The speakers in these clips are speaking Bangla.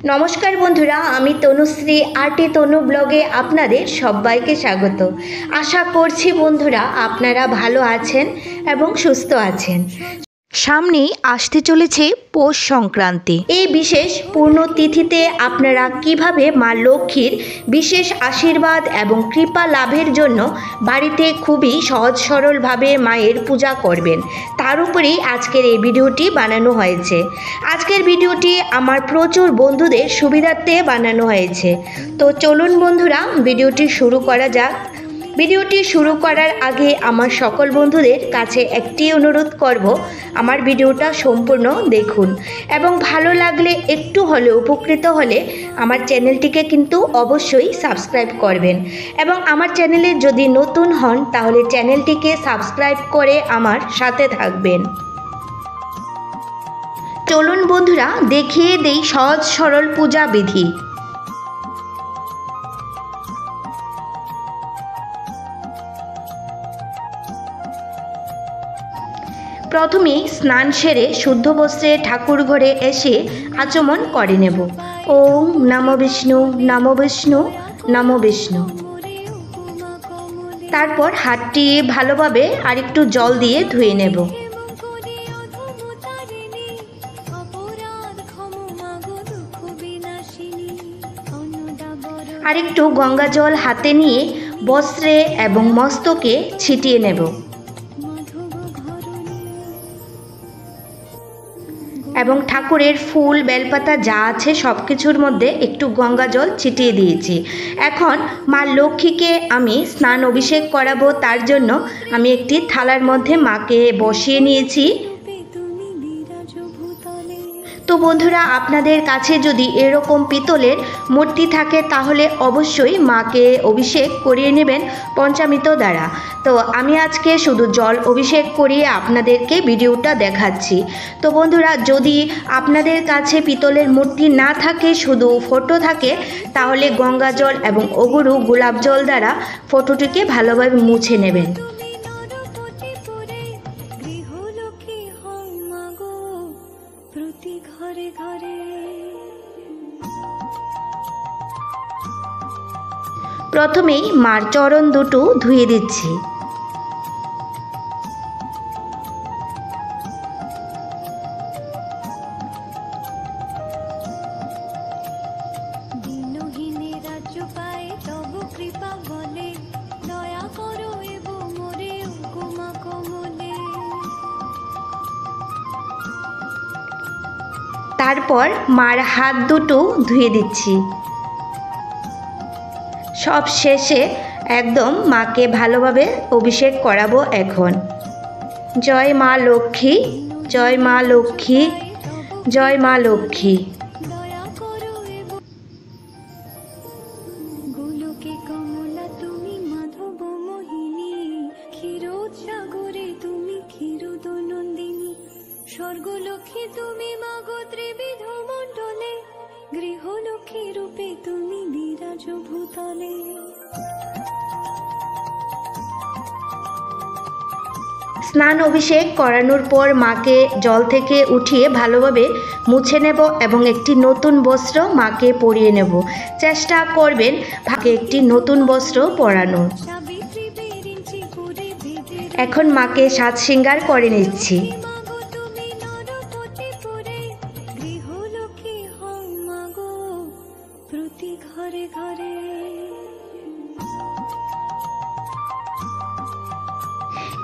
নমস্কার বন্ধুরা, আমি তনুশ্রী আর্টি তনু ব্লগে আপনাদের সবাইকে স্বাগত। আশা করছি বন্ধুরা আপনারা ভালো আছেন এবং সুস্থ আছেন। সামনেই আসতে চলেছে পৌষ সংক্রান্তি। এই বিশেষ পূর্ণতিথিতে আপনারা কিভাবে মা লক্ষ্মীর বিশেষ আশীর্বাদ এবং কৃপা লাভের জন্য বাড়িতে খুবই সহজ সরলভাবে মায়ের পূজা করবেন, তার উপরেই আজকের এই ভিডিওটি বানানো হয়েছে। আজকের ভিডিওটি আমার প্রচুর বন্ধুদের সুবিধার্থে বানানো হয়েছে। তো চলুন বন্ধুরা ভিডিওটি শুরু করা যাক। ভিডিওটি শুরু করার আগে আমার সকল বন্ধুদের কাছে একটি অনুরোধ করব, আমার ভিডিওটা সম্পূর্ণ দেখুন এবং ভালো লাগলে একটু হলে উপকৃত হলে আমার চ্যানেলটিকে কিন্তু অবশ্যই সাবস্ক্রাইব করবেন এবং আমার চ্যানেলে যদি নতুন হন তাহলে চ্যানেলটিকে সাবস্ক্রাইব করে আমার সাথে থাকবেন। চলুন বন্ধুরা দেখিয়ে দেই সহজ সরল পূজা বিধি। প্রথমেই স্নান সেরে শুদ্ধ বস্ত্রে ঠাকুর ঘরে এসে আচমন করে নেব। ওম নমো বিষ্ণু নমো বিষ্ণু নমো বিষ্ণু। তারপর হাতটি ভালোভাবে আরেকটু জল দিয়ে ধুয়ে নেব। আরেকটু গঙ্গা জল হাতে নিয়ে বস্ত্রে এবং মস্তকে ছিটিয়ে নেব এবং ঠাকুরের ফুল বেলপাতা যা আছে সব কিছুর মধ্যে একটু গঙ্গা জল ছিটিয়ে দিয়েছি। এখন মা লক্ষ্মীকে আমি স্নান অভিষেক করাবো, তার জন্য আমি একটি থালার মধ্যে মাকে বসিয়ে নিয়েছি। তো বন্ধুরা আপনাদের কাছে যদি এরকম পিতলের মূর্তি থাকে তাহলে অবশ্যই মাকে অভিষেক করিয়ে নেবেন পঞ্চামৃত দ্বারা। তো আমি আজকে শুধু জল অভিষেক করিয়ে আপনাদেরকে ভিডিওটা দেখাচ্ছি। তো বন্ধুরা যদি আপনাদের কাছে পিতলের মূর্তি না থাকে, শুধু ফটো থাকে, তাহলে গঙ্গা জল এবং অগুরু গোলাপ জল দ্বারা ফটোটিকে ভালোভাবে মুছে নেবেন। প্রথমেই মার চরণ দুটো ধুয়ে দিচ্ছি। তারপর মার হাত দুটো ধুয়ে দিচ্ছি। সব শেষে একদম মাকে ভালোভাবে অভিষেক করাবো। এখন জয় মা লক্ষ্মী, জয় মা লক্ষ্মী, জয় মা লক্ষ্মী। স্বর্গলক্ষ্মী তুমি মাগো ত্রিবিধ মণ্ডলে, গৃহলক্ষ্মী রূপে তুমি বিরাজ ভূতলে। স্নান অভিষেক করানোর পর মাকে জল থেকে উঠিয়ে ভালোভাবে মুছে নেব এবং একটি নতুন বস্ত্র মাকে পরিয়ে নেব। চেষ্টা করবেন মাকে একটি নতুন বস্ত্র পরানোর। এখন মাকে সাজ শৃঙ্গার করে নিচ্ছি।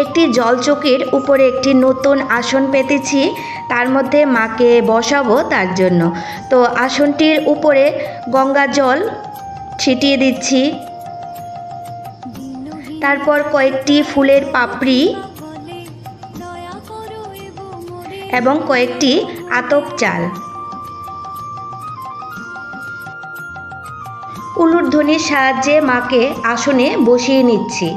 একটি জলচৌকির উপরে একটি নতুন আসন পেতেছি, তার মধ্যে মাকে বসাবো তার জন্য। তো আসনটির উপরে গঙ্গা জল ছিটিয়ে দিচ্ছি। তারপর কয়েকটি ফুলের পাপড়ি এবং কয়েকটি আতপ চাল উলুধ্বনির সাহায্যে মাকে আসনে বসিয়ে নিচ্ছি।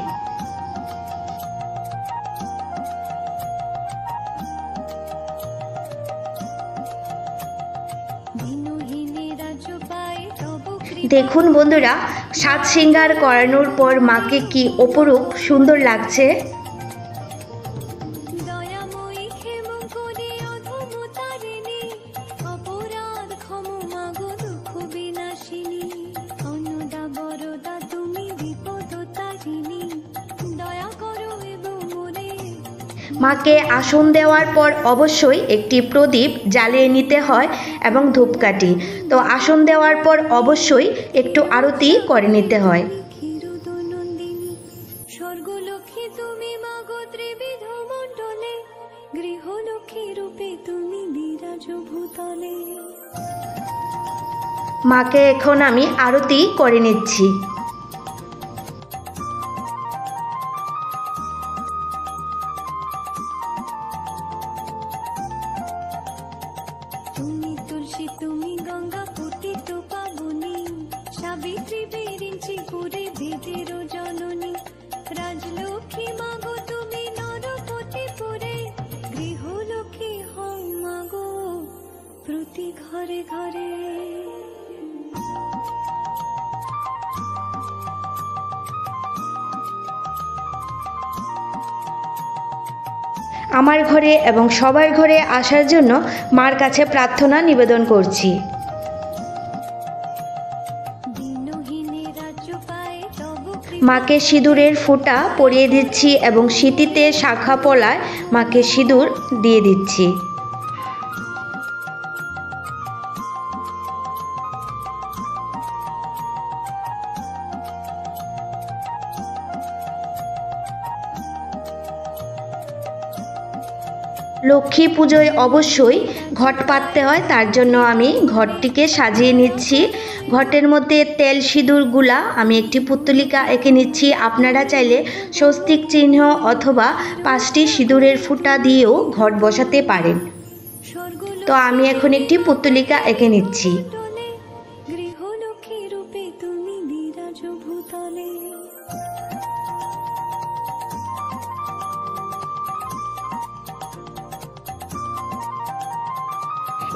দেখুন বন্ধুরা, সাজ শৃঙ্গার করানোর পর মাকে কি অপরূপ সুন্দর লাগছে। মাকে আসন দেওয়ার পর অবশ্যই একটি প্রদীপ জ্বালিয়ে নিতে হয় এবং ধূপকাঠি। তো আসন দেওয়ার পর অবশ্যই একটু আরতি করে নিতে হয়। ক্ষীরোদনন্দিনী স্বর্গলক্ষ্মী তুমি মাগো ত্রিবিধ মণ্ডলে, গৃহলক্ষ্মী রূপে তুমি বিরাজ ভূতলে। মাকে এখন আমি আরতি করে নিচ্ছি। তুমি তুলসী তুমি গঙ্গা পতিত পাবনী, সাবিত্রী বিরিঞ্চি পুরে বেদের জননী। রাজলক্ষ্মী মাগো তুমি নরপতি পুরে, গৃহলক্ষ্মী হও মাগো প্রতি ঘরে ঘরে। আমার ঘরে এবং সবার ঘরে আসার জন্য মার কাছে প্রার্থনা নিবেদন করছি। মাকে সিঁদুরের ফোঁটা পরিয়ে দিচ্ছি এবং সিঁথিতে শাখা পলায় মাকে সিঁদুর দিয়ে দিচ্ছি। লক্ষ্মী পুজোয় অবশ্যই ঘট পাততে হয়, তার জন্য আমি ঘরটিকে সাজিয়ে নিচ্ছি। ঘটের মধ্যে তেল সিঁদুরগুলা আমি একটি পুত্তলিকা এঁকে নিচ্ছি। আপনারা চাইলে স্বস্তিক চিহ্ন অথবা 5টি সিঁদুরের ফোঁটা দিয়েও ঘট বসাতে পারেন। তো আমি এখন একটি পুত্তলিকা এঁকে নিচ্ছি। গৃহলক্ষ্মী রূপে তুমি বিরাজ ভূতলে।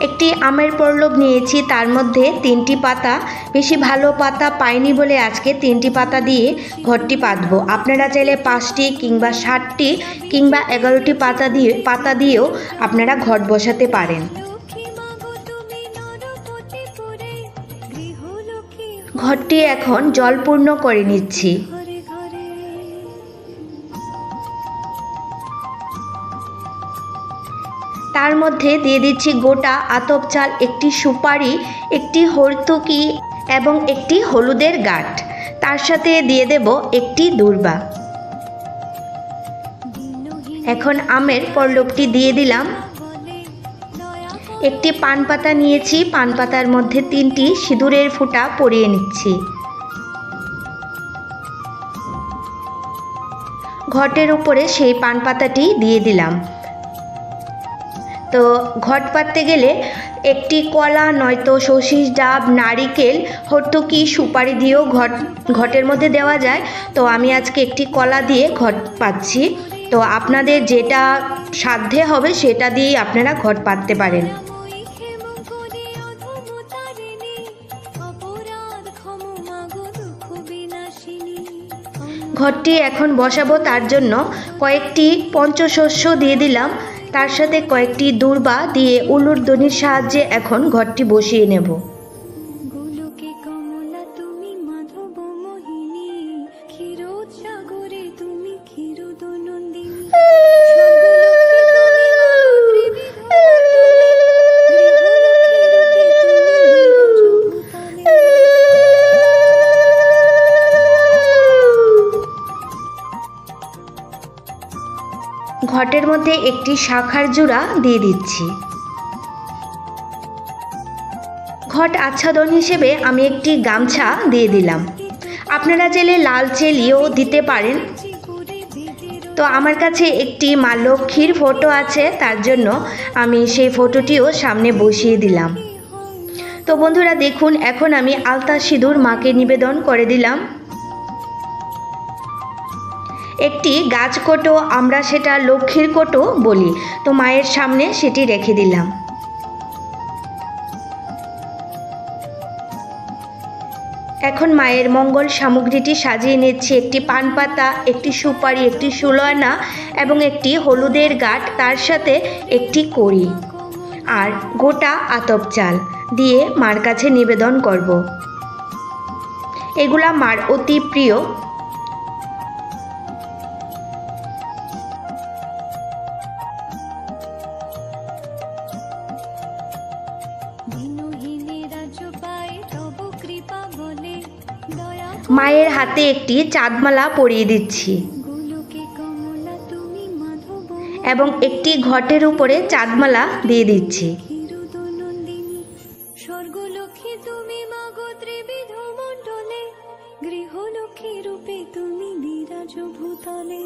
একটি আমের পল্লব নিয়েছি, তার মধ্যে 3টি পাতা, বেশি ভালো পাতা পাইনি বলে আজকে 3টি পাতা দিয়ে ঘরটি পাতবো। আপনারা চাইলে 5টি কিংবা 7টি কিংবা 11টি পাতা দিয়েও আপনারা ঘট বসাতে পারেন। ঘরটি এখন জলপূর্ণ করে নিচ্ছি। তার মধ্যে দিয়ে দিচ্ছি গোটা আতপ চাল, একটি সুপারি, একটি হর্তুকি এবং একটি হলুদের গাঁঠ। তার সাথে দিয়ে দেব একটি দূর্বা। এখন আমের পল্লবটি দিয়ে দিলাম। একটি পান পাতা নিয়েছি, পান পাতার মধ্যে 3টি সিঁদুরের ফোঁটা পরিয়ে নিচ্ছি। ঘটের উপরে সেই পান পাতাটি দিয়ে দিলাম। তো ঘট পাততে গেলে একটি কলা নয়তো সর্ষের ডাব, নারিকেল, হর্তুকি, সুপারি দিয়েও ঘটের মধ্যে দেওয়া যায়। তো আমি আজকে একটি কলা দিয়ে ঘট পাচ্ছি। তো আপনাদের যেটা সাধ্যে হবে সেটা দিয়েই আপনারা ঘট পাততে পারেন। ঘটটি এখন বসাবো, তার জন্য কয়েকটি পঞ্চশস্য দিয়ে দিলাম। তার সাথে কয়েকটি দূর্বা দিয়ে উলুর দনির সাহায্যে এখন ঘরটি বসিয়ে নেব। গোলকে কমলা তুমি মাধব মোহিনী, ক্ষীরোদসাগরে তুমি ক্ষীরোদনন্দিনী। ঘটের মধ্যে একটি শাখার জোড়া দিয়ে দিচ্ছি। ঘট আচ্ছাদন হিসেবে আমি একটি গামছা দিয়ে দিলাম। আপনারা চাইলে লাল চেলিও দিতে পারেন। তো আমার কাছে একটি মা লক্ষ্মীর ফটো আছে, তার জন্য আমি সেই ফটোটিও সামনে বসিয়ে দিলাম। তো বন্ধুরা দেখুন, এখন আমি আলতা সিঁদুর মাকে নিবেদন করে দিলাম। একটি গাছ কোটো, আমরা সেটা লক্ষ্মীর কোটো বলি, তো মায়ের সামনে সেটি রেখে দিলাম। এখন মায়ের মঙ্গল সামগ্রীটি সাজিয়ে নিচ্ছি। একটি পান পাতা, একটি সুপারি, একটি সুলয়না এবং একটি হলুদের গাঁঠ, তার সাথে একটি কড়ি আর গোটা আতপ চাল দিয়ে মার কাছে নিবেদন করব। এগুলা মার অতি প্রিয়। মায়ের হাতে একটি চাঁদমালা পরিয়ে দিচ্ছি গোলকে কমলা তুমি মাধব এবং একটি ঘটের উপরে চাঁদমালা দিয়ে দিচ্ছি। ক্ষীরোদনন্দিনী স্বর্গলক্ষ্মী তুমি মাগো ত্রিবিধ মণ্ডলে গৃহলক্ষ্মী রূপে তুমি বিরাজ ভূতলে।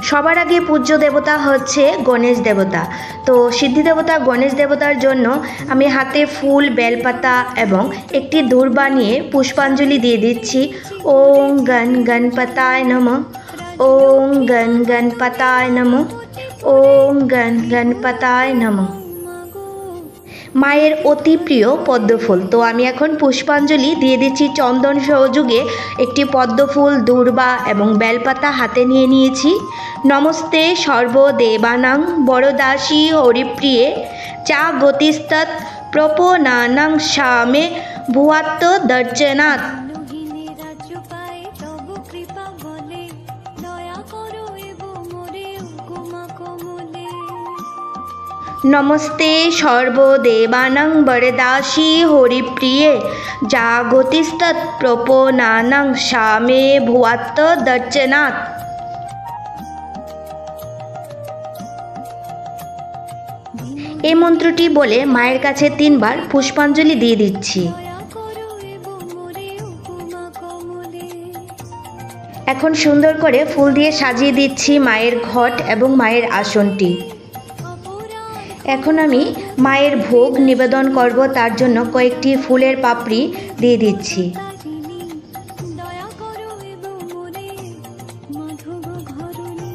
সবার আগে পূজ্য দেবতা হচ্ছে গণেশ দেবতা। তো সিদ্ধি দেবতা গণেশ দেবতার জন্য আমি হাতে ফুল, বেলপাতা এবং একটি দূর্বা নিয়ে পুষ্পাঞ্জলি দিয়ে দিচ্ছি। ওং গণ গণপতায় নমঃ, ওং গণ গণপতায় নমঃ, ওং গণ গণপতায় নমঃ। মায়ের অতি প্রিয় পদ্মফুল, তো আমি এখন পুষ্পাঞ্জলি দিয়ে দিচ্ছি চন্দন সহযোগে একটি পদ্মফুল, দূর্বা এবং বেলপাতা হাতে নিয়ে নিয়েছি। নমস্তে সর্বদেবানাং বরদাসী হরিপ্রিয়ে চা গতিস্তৎ প্রপনানাং সামে ভুয়াত্ত দর্শনাথ। দিনহীনে রাজ্য পায় তব কৃপা বলে দয়া করো এবং মোরে উপমা কমলে। নমস্তে সর্বদেবানাং বরদাসী হরিপ্রিয়ে জাগতিস্তৎ প্রপনানাং সামে ভুয়াত্ত দর্শনাথ। এই মন্ত্রটি বলে মায়ের কাছে 3 বার পুষ্পাঞ্জলি দিয়ে দিচ্ছি। দয়া করো এবং মোরে উপমা কমলে। এখন সুন্দর করে ফুল দিয়ে সাজিয়ে দিচ্ছি মায়ের ঘট এবং মায়ের আসনটি। এখন আমি মায়ের ভোগ নিবেদন করব, তার জন্য কয়েকটি ফুলের পাপড়ি দিয়ে দিচ্ছি। কাজিনী দয়া করো এবং মোরে মাধব ঘরণী।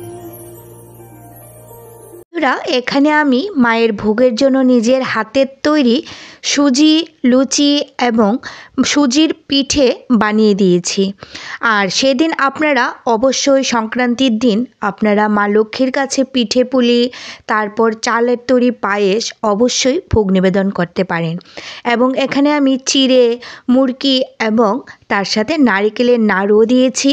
এখানে আমি মায়ের ভোগের জন্য নিজের হাতের তৈরি সুজি, লুচি এবং সুজির পিঠে বানিয়ে দিয়েছি। আর সেদিন আপনারা অবশ্যই সংক্রান্তির দিন আপনারা মা লক্ষ্মীর কাছে পিঠে পুলি, তারপর চালের তৈরি পায়েস অবশ্যই ভোগ নিবেদন করতে পারেন। এবং এখানে আমি চিড়ে, মুরকি এবং তার সাথে নারকেলের নাড়ুও দিয়েছি।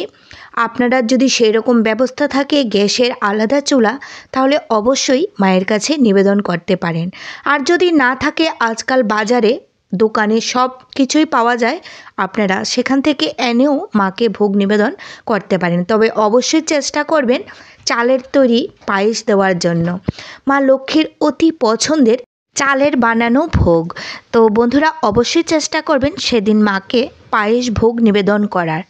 আপনারা যদি সেরকম ব্যবস্থা থাকে গ্যাসের আলাদা চুলা, তাহলে অবশ্যই মায়ের কাছে নিবেদন করতে পারেন। আর যদি না থাকে, আজকাল বাজারে দোকানে সব কিছুই পাওয়া যায়, আপনারা সেখান থেকে এনেও মাকে ভোগ নিবেদন করতে পারেন। তবে অবশ্যই চেষ্টা করবেন চালের তৈরি পায়েস দেওয়ার জন্য। মা লক্ষ্মীর অতি পছন্দের চালের বানানো ভোগ। তো বন্ধুরা অবশ্যই চেষ্টা করবেন সেদিন মাকে পায়েস ভোগ নিবেদন করার।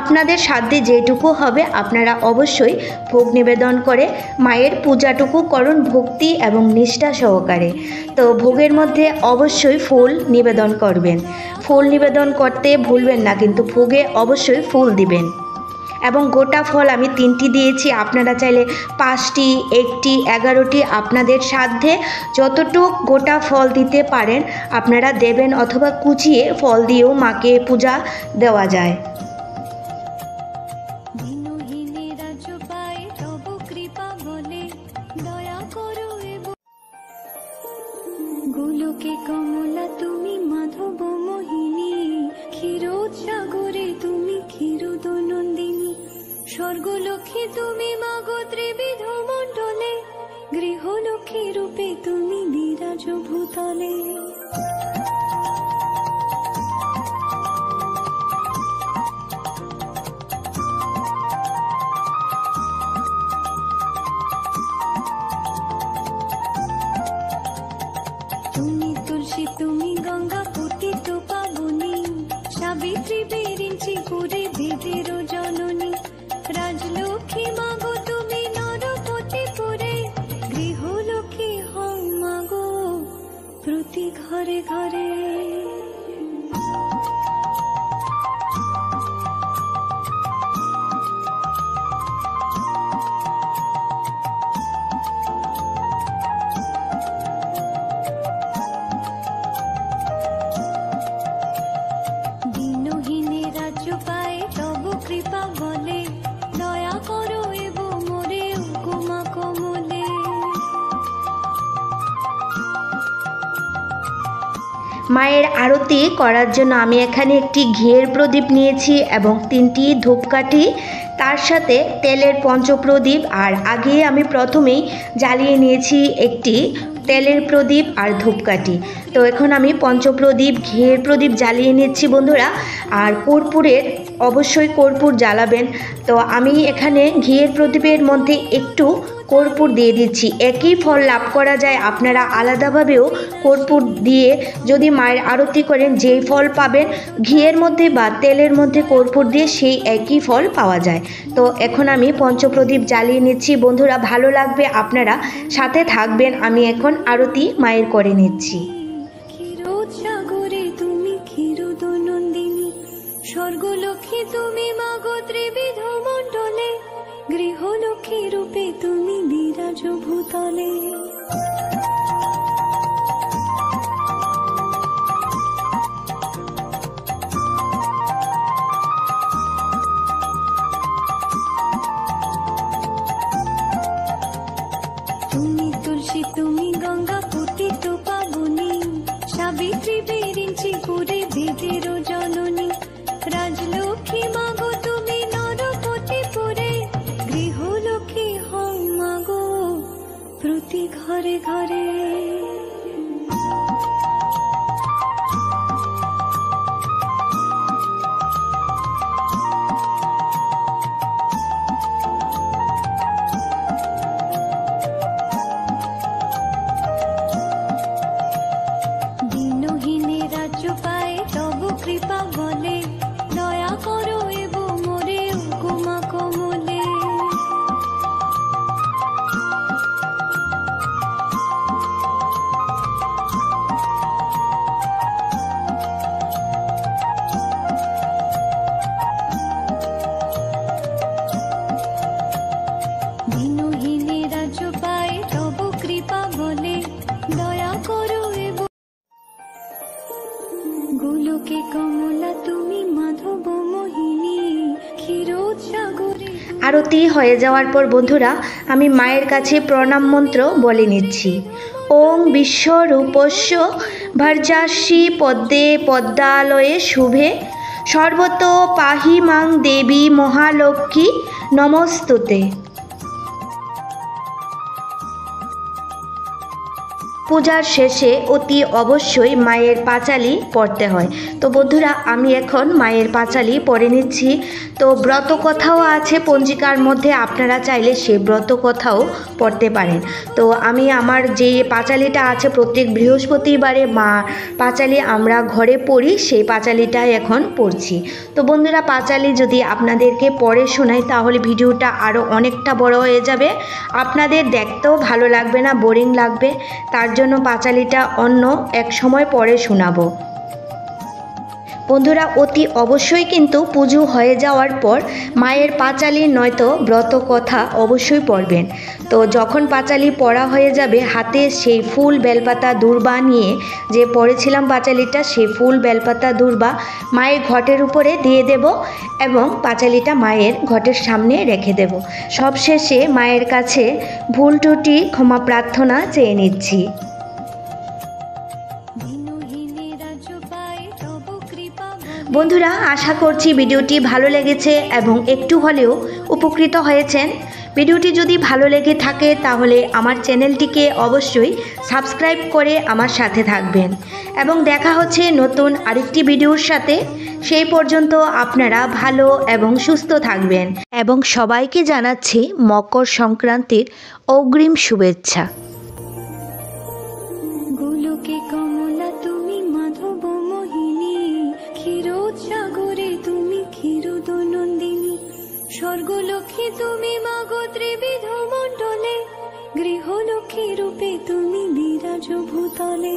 আপনাদের সাধ্যে যেটুকু হবে আপনারা অবশ্যই ভোগ নিবেদন করে মায়ের পূজাটুকু করুন ভক্তি এবং নিষ্ঠা সহকারে। তো ভোগের মধ্যে অবশ্যই ফুল নিবেদন করবেন, ফুল নিবেদন করতে ভুলবেন না, কিন্তু ভোগে অবশ্যই ফুল দিবেন। এবং গোটা ফল আমি 3টি দিয়েছি, আপনারা চাইলে 5টি, 1টি, 11টি আপনাদের সাধ্যে যতটুক গোটা ফল দিতে পারেন আপনারা দেবেন, অথবা কুচিয়ে ফল দিয়েও মাকে পূজা দেওয়া যায়। দিনহীনে রাজ্য পায় তব কৃপা বলে দয়া করো এবং গোলকে কমলা তুমি মাধব মোহিনী ক্ষীরোদসাগরে তুমি ক্ষীরোদনন্দিনী স্বর্গলক্ষ্মী তুমি মাগো ত্রিবিধ মণ্ডলে গৃহলক্ষ্মী রূপে তুমি বিরাজ ভূতলে। তুমি তুলসী তুমি গঙ্গা পতিত পাবনী সাবিত্রী বেরিঞ্চি করে বেদের জননী রাজলক্ষ্মী মাগো তুমি নরপতি পুরে গৃহলক্ষ্মী হও মাগো প্রতি ঘরে ঘরে। দিনহীনে রাজ্য পায় তব কৃপা বলে দয়া করো এবং মোরে উপমা কমলে। মায়ের আরতি করার জন্য আমি এখানে একটি ঘিয়ের প্রদীপ নিয়েছি এবং 3টি ধূপকাঠি, তার সাথে তেলের পঞ্চপ্রদীপ, আর আগে আমি প্রথমেই জ্বালিয়ে নিয়েছি একটি তেলের প্রদীপ আর ধূপকাঠি। তো এখন আমি পঞ্চপ্রদীপ ঘিয়ের প্রদীপ জ্বালিয়ে নিচ্ছি বন্ধুরা। আর কর্পূরের অবশ্যই কর্পূর জ্বালাবেন। তো আমি এখানে ঘিয়ের প্রদীপের মধ্যে একটু কর্পূর দিয়ে দিচ্ছি। একই ফল লাভ করা যায়, আপনারা আলাদাভাবেও কর্পূর দিয়ে যদি মায়ের আরতি করেন যেই ফল পাবেন ঘিয়ের মধ্যে বা তেলের মধ্যে কর্পূর দিয়ে সেই একই ফল পাওয়া যায়। তো এখন আমি পঞ্চপ্রদীপ জ্বালিয়ে নিচ্ছি বন্ধুরা, ভালো লাগবে, আপনারা সাথে থাকবেন। আমি এখন আরতি মায়ের করে নিচ্ছি। ক্ষীরসাগরে তুমি ক্ষীরোদনন্দিনী, স্বর্গলক্ষ্মী তুমি মাগো ত্রিবিধ মণ্ডলে, গৃহলক্ষ্মী রূপে তুমি বিরাজ ভূতলে। তুমি তুলসী তুমি গঙ্গা পতিত পাবনী, সাবিত্রী বিরিঞ্চি করে বেদের জননী, রাজলক্ষ্মী মাগো তুমি নরপতি পুরে, গৃহলক্ষ্মী হও মাগো প্রতি ঘরে ঘরে। দিনহীনে রাজ্য পায় তব কৃপা বলে, দয়া করো এবো মোরে উকুমা কমলে। দিনহীনে রাজ্য পায় তব কৃপা বলে, দয়া করো এবো। গোলকে কমলা তুমি মাধব মোহিনী, ক্ষীরসাগরে। আরতি হয়ে যাওয়ার পর বন্ধুরা আমি মায়ের কাছে প্রণাম মন্ত্র বলে নিচ্ছি। ওং বিশ্বরূপস্য ভর্যাসি পদ্মে পদ্মালয়ে শুভে, সর্বত পাহি মাং দেবী মহালক্ষ্মী নমস্তুতে। পূজার শেষে অতি অবশ্যই মায়ের পাঁচালি পড়তে হয়। তো বন্ধুরা আমি এখন মায়ের পাঁচালি পড়ে নিচ্ছি। তো ব্রত কথাও আছে পঞ্জিকার মধ্যে, আপনারা চাইলে সেই ব্রত কথাও পড়তে পারেন। তো আমি আমার যে পাঁচালিটা আছে প্রত্যেক বৃহস্পতিবারে মা পাঁচালি আমরা ঘরে পড়ি, সেই পাঁচালিটাই এখন পড়ছি। তো বন্ধুরা পাঁচালি যদি আপনাদেরকে পড়ে শোনাই তাহলে ভিডিওটা আরও অনেকটা বড় হয়ে যাবে, আপনাদের দেখতেও ভালো লাগবে না, বোরিং লাগবে। তার জন্য পাঁচালিটা অন্য এক সময় পরে শোনাবো। বন্ধুরা অতি অবশ্যই কিন্তু পুজো হয়ে যাওয়ার পর মায়ের পাঁচালি নয়তো ব্রত কথা অবশ্যই পড়বেন। তো যখন পাঁচালি পড়া হয়ে যাবে হাতে সেই ফুল বেলপাতা দূর্বা নিয়ে, যে পড়েছিলাম পাঁচালিটা সেই ফুল বেলপাতা দূর্বা মায়ের ঘটের উপরে দিয়ে দেব এবং পাঁচালিটা মায়ের ঘটের সামনে রেখে দেব। সবশেষে মায়ের কাছে ভুল ত্রুটি ক্ষমা প্রার্থনা চেয়ে নিচ্ছি। বন্ধুরা আশা করছি ভিডিওটি ভালো লেগেছে এবং একটু হলেও উপকৃত হয়েছেন। ভিডিওটি যদি ভালো লেগে থাকে তাহলে আমার চ্যানেলটিকে অবশ্যই সাবস্ক্রাইব করে আমার সাথে থাকবেন এবং দেখা হচ্ছে নতুন আরেকটি ভিডিওর সাথে। সেই পর্যন্ত আপনারা ভালো এবং সুস্থ থাকবেন এবং সবাইকে জানাচ্ছি মকর সংক্রান্তির অগ্রিম শুভেচ্ছা। গোলকে কমলা তুমি মাধব মোহিনী, ক্ষীরসাগরে তুমি ক্ষীরোদনন্দিনী, স্বর্গলক্ষ্মী তুমি মাগো ত্রিবিধ মণ্ডলে, গৃহলক্ষ্মী রূপে তুমি বিরাজ ভূতলে।